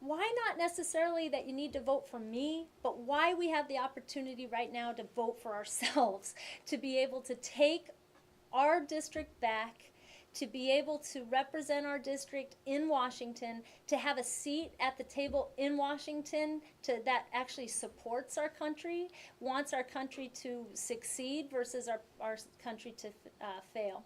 not necessarily that you need to vote for me, but why we have the opportunity right now to vote for ourselves, to be able to take our district back, to be able to represent our district in Washington, to have a seat at the table in Washington that actually supports our country, wants our country to succeed versus our country to fail.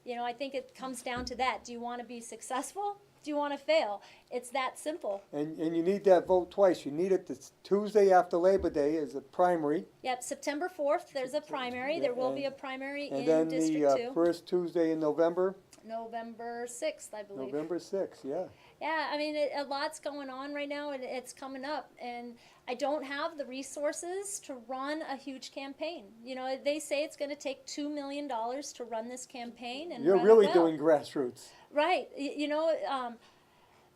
You know, I think it comes down to that. Do you want to be successful? Do you want to fail? It's that simple. And you need that vote twice. You need it this Tuesday after Labor Day as a primary, Yep, September 4th, there's a primary. Yeah, There will be a and- primary and in then District the 2. first Tuesday in November, November 6th, I believe. November 6th, yeah. Yeah, I mean, a lot's going on right now, and it's coming up. And I don't have the resources to run a huge campaign. You know, they say it's going to take $2 million to run this campaign. And You're run it really well. doing grassroots. Right. You know,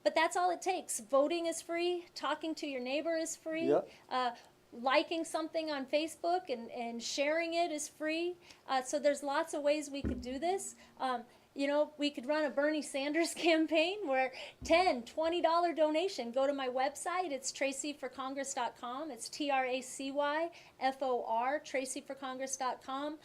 but that's all it takes. Voting is free. Talking to your neighbor is free. Yep. Liking something on Facebook and sharing it is free. So there's lots of ways we could do this. You know, we could run a Bernie Sanders campaign where $10, $20 donation. Go to my website. It's tracyforcongress.com. It's TRACYFOR, tracyforcongress.com.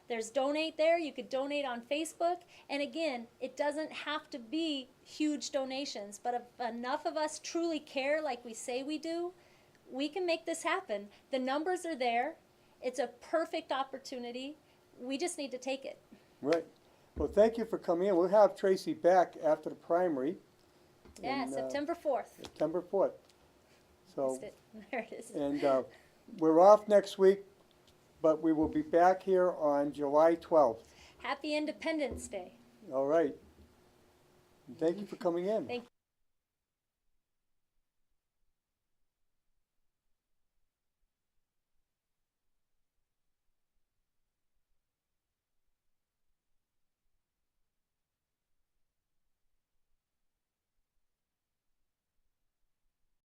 There's donate there. You could donate on Facebook. And again, it doesn't have to be huge donations, but if enough of us truly care like we say we do, we can make this happen. The numbers are there. It's a perfect opportunity. We just need to take it. Right. Well, thank you for coming in. We'll have Tracy back after the primary. Yeah, And, September 4th. September 4th. So, Missed it. There it is. and we're off next week, but we will be back here on July 12th. Happy Independence Day. All right. And thank you for coming in. Thank